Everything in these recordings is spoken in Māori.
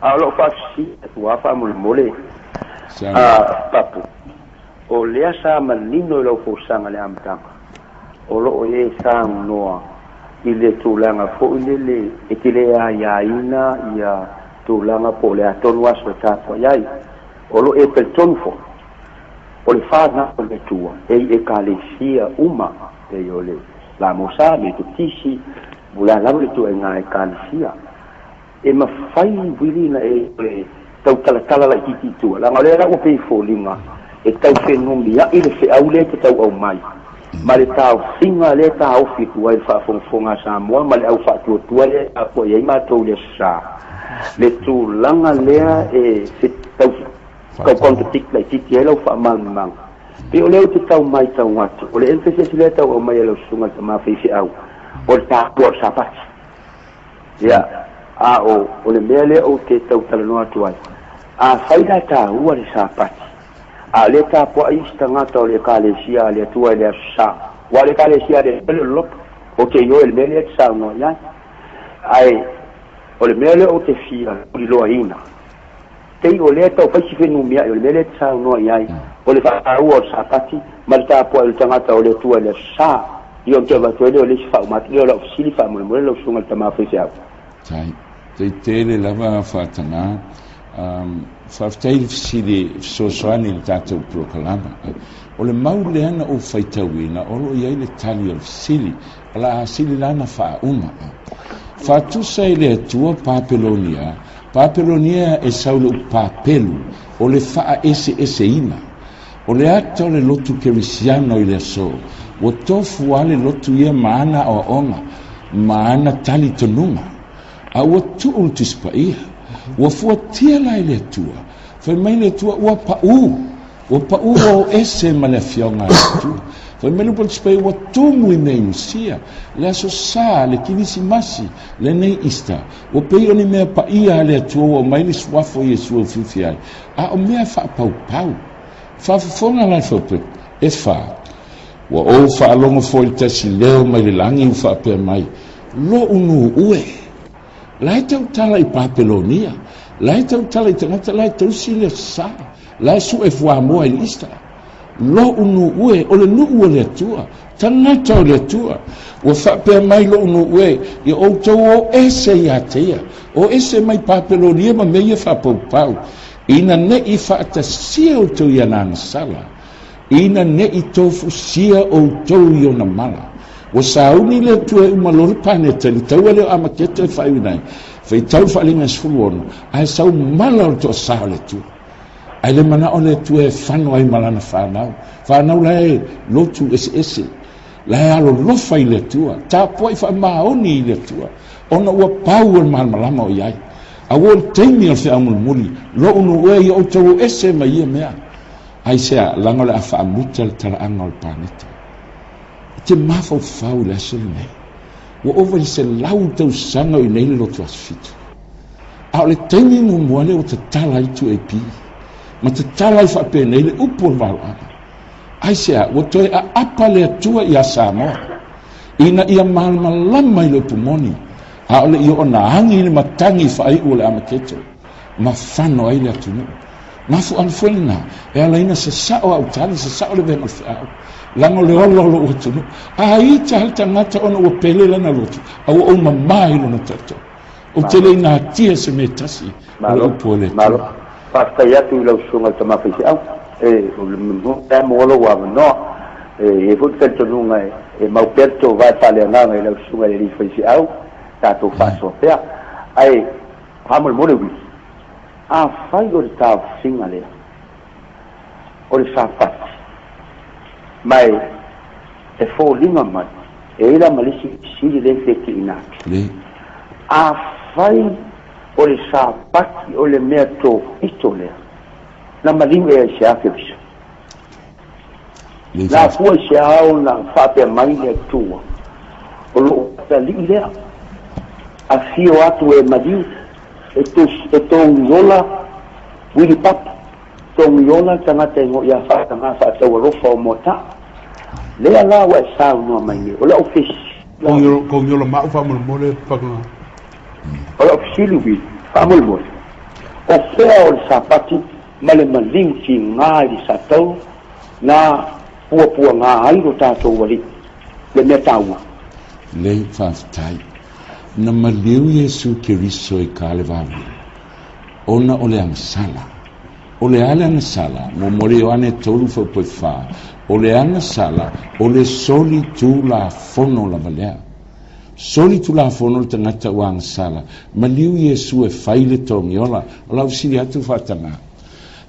Alo faksi tua fa mole papu o lea sa malino lo fosanga le amtanga o lo e sang noa ile tulanga fo ile ekile ya ina ya tulanga po le atonwa so tapo yai o lo e peltonfo o le fa na le tua e kalesia uma e yole la mosa me tisi bula la le tua nga e kalesia e mafai wili na e tau tala la titi tua la ngale la o pe folinga e tau fenumi ya ile fe aule te tau au mai ma le tau singa le tau fitu ai fa fonga sa mo ma le au fa tua le apo ye ma tau le sa le tu langa lea e se tau ka kontik la titi ele fa mang pe o le te tau mai tau ngatu o le empese le tau au mai le sunga ma fe fi au o ta por sa pa ya o le mele o te tau talanoa tuai a faida ta ua le sapati a le ta po ai stangata o le kalesia le tua le sa wa le kalesia le lop o ke yo el mele sa no ya ai o le mele o te fia o le loina te o le ta o fai fenu mia o le mele sa no ya o le fa ua sapati ma ta po el tangata o le tua le sa io te va to le fa ma io lo sili fa mo lo sunga tama fa sia tai te tele lava fatanga faftail sili sosoani le tatou prokalama o le maule ana o faitauina o lo ia le tali o sili ala sili lana fauna fatusa ile atua papelonia e saulo papelu o le faa ese ina o le ato le lotu kerisiano ile so o tofu ale lotu ia maana o onga maana tali tonunga a ua tu'u tispaia ua fuatia lai le atua fai mai le atua ua pa'u o ese ma le afioga le atua fai mai le ua tispaia ua tumu i mei usia le aso sa le kilisimasi lenei ista ua pei oni mea pa'ia a le atua ua mai le suafo i esua ufiufi ai a o mea fa'apaupau fa'afofoga lai faupet e fa ua ou fa'alogo foi le tasi leo mai le lagi u fa'apea mai lo unu ue lai tau tala i papelonia lai tau tala i tangata lai tau sile sa lai su e fua moa i lista lo unu ue o le nuu o le atua tangata o le atua ua whapea mai lo unu ue i o tau o ese i ateia o ese mai papelonia ma meia whapaupau ina ne i whaatasia o tau i anana sala ina ne i tofu sia o tau i ona mala o sauni le tue uma lor paneta le tau le Ameketo e fai nai fai tau fa linga sfuluona ai sau mala o to sa le tu ai le mana o le tue fano ai malana fanau lai lotu ese lai alo lo fai le tua ta poi fa maoni le tua ona ua pau el malama o iai a wo temi o se amul muli lo unu e o tau ese mai ia mea ai sea langola a fa mutel tala angol paneta te mafau le aso nei ua ova i se lau tausaga o i nei le lotu asifitu a o le taimi mumua le o tatala ai tu e pi ma tatala ai faapea nei le upu o le valoaga ai sea ua toe a apa le atua i a Samoa ina ia malamalama i le upumoni a o le i ona agi i le matagi faaiʻu o le Ameketo ma fano ai le atunuu mafuʻalufuelina e alaina sasao aʻutali sasao le vega o le feʻau lango le olo o tunu ai ta tangata ona o pele lana lotu au o mamai lona tato o tele na tia se metasi malo pole malo pasta ya tu lo sunga tama fisi au o mo ta mo lo wa no e fu tento nunga e mau perto vai fale na e lo sunga le fisi au ta to faso pea ai hamol mo le a fai o ta singale o le safa mai e fo lima mai e ila malisi sili le feki inaki a fai o le sapati o le mea to itole na malingu e se afebisa na fua se au na fape mai le tua o lo ta li lea a fio atu e madi e to yola wili papu tong yola tangata ngo ya fa tanga fa tawa rofa o mota le ala wa sa no mai o la office kong yola ma fa mo le pa o lo fili wi famul mo o fea o le sapati ma le maliu ti ngā i sa tau na pua ngā ai o tātou wali le mea taua le whaftai na maliu Yesu Kiriso i ka le wawi ona o le angasala o le ale angasala mo mori o ane tolu whapoi wha o le angasala o le soli tu la fono la valea soli tu la fono le tangata o angasala maliu Yesu e whaile tongi ola o lau siri atu whatanga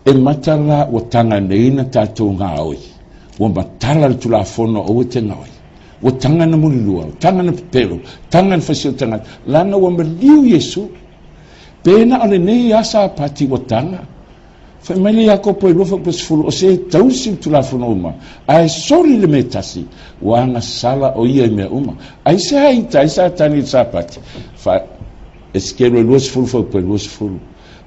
e matala o tanga neina tātou ngā oi o matala le tu la fono o te ngāoi o tanga na mulilua o tanga na pepelo tanga na fasio tanga lana o maliu Yesu pena o le nei asa pati o tanga fa mai le ako po lofa pesfulu o se tausi tu la fono uma ai soli le metasi o anga sala o ia me uma ai se haita ai sa tani sapati fa eskero luas fulu fa po luas fulu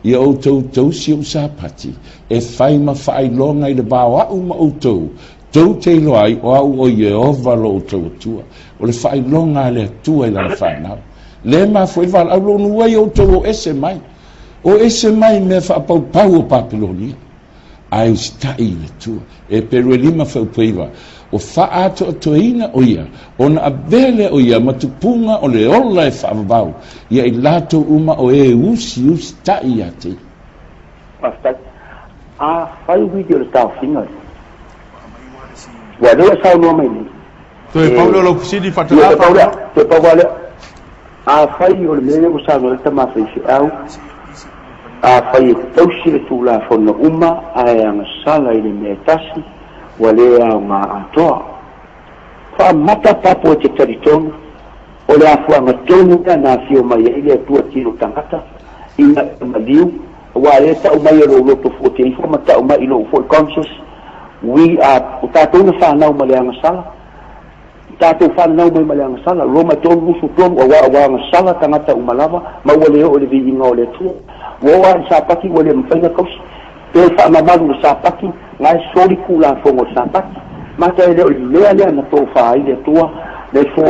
ia o tausi o sapati e fai ma fai longa i le bawa uma o tau te lo ai o au o Yehova lo tau tua o le fai longa le tua i la whanau le ma foi val au lo nuai o tau o ese mai me fa pau o Papilonia ai stai le tua e peru lima fa paiva o fa ato toina o ia ona abele o ia matupunga o le ola e fa bau ia i lato uma o e usi tai ate pasta a fai video le tau finga wa do sa no mai ni to e paulo lo kusidi fatala to paulo a fai o le mene o sa no ta ma fai au a fai tausi le tula fono uma ai ang sala i le metasi wale a ma atoa fa mata papo te territorio o le afua matonu na fio mai ile tua tiro tangata ina maliu wale ta o mai lo to fote i forma ta o mai lo for conscious we are tatou na whanau ma le angasala tatou whanau mai ma le angasala roma tonu usu tomu wa angasala tangata umalawa ma wale o le viinga o le tua wa sapaki wale mfaina kaus pe fa mamalu sapaki ngai soli kula fongo sapaki mata ele o le na to fa ile tua le fo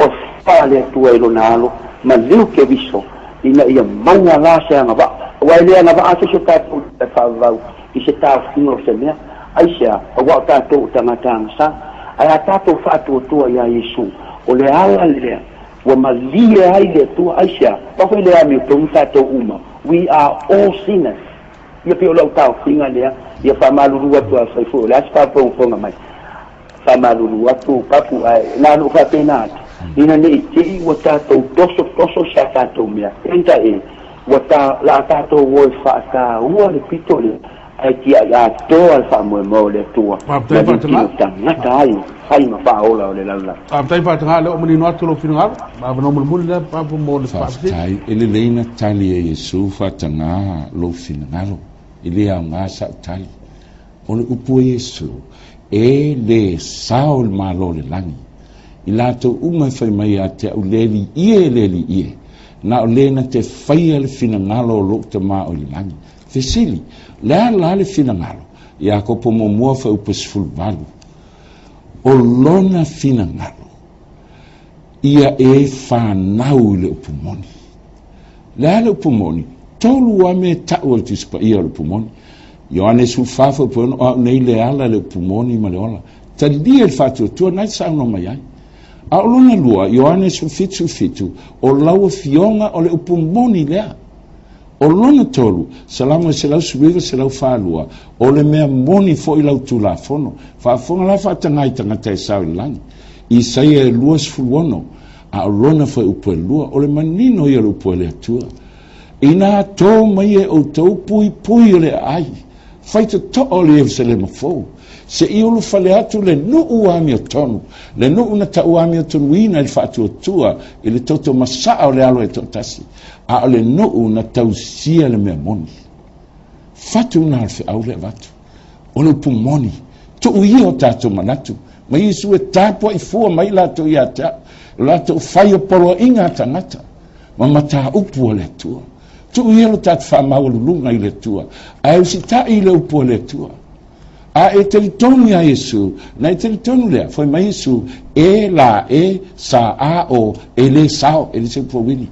fa le tua ilo nalo ma liu ke viso ina ia maunga la se anga ba wa ile na ba aso se tatou fa va i se ta fino se mea aisha wa tatou tangata sa ai tatou fa tua ya Yesu o le ala le wa malie ai le tua aisha pa ko le ami to tatou uma we are all sinners ia pe o lau tau finga lea ia whamaluru atu a whaifu le aspa ponga mai whamaluru atu papu ai nanu ka pena atu ina ne i tei wa tātou toso sa tātou mea enta e wa la tātou woi whaaka ua le pito le ai ti a toa al whamoe mo le tua Pāptai Pātanga ngata ai hai ma whaola o le laula Pāptai Pātanga leo manino atu lo whingaro Pāpano mulmuli le papu mo le whaapti Pāptai ele leina tali e Yesu whatanga lo whingaro ele au ngā sa tali o le upu Yesu e le sao le malo le langi i lato umai whai mai a te au leli ie na o lena te whaia le whingalo o lo te maa o le langi fesili lea la le finangalo ia ko po mo mua fa upes fulvalu o lona finangalo ia e fa nau le upumoni le upumoni tolu wa me ta'u tispa ia le upumoni Ioane su fafa po no nei le ala le upumoni ma le ola talia il fatto tu nai sa no mai ai a lona lua Ioane su fitu o lau fionga o le upumoni lea o lona tolu salama se lau subiga se lau falua o le mea moni fo i lau tula fono fa fonga la fa tangai tangata e sao i langi i sai e luas fuluono a lona fa upo e lua o le manino i le upo e le atua ina tō mai e o tau pui le ai faita to o le se le mafou se i ulu fale atu le nuu ami o tonu le nuu na ta uami o tonu ina il fatu o tua i le toto masaa o le alo e totasi a le nuu na tausia le mea moni fatu na alfe au le vatu o le pumoni to ui o tato manatu ma isu e tapo i fua mai lato i ata lato fai o polo inga tangata ma mata upu o le tua tu ui o tato fa maulunga i le tua a e usita i le upu o le tua a e teritonu ya Yesu na e teritonu lea foi mai Yesu e la e sa a o e le sao e le se povili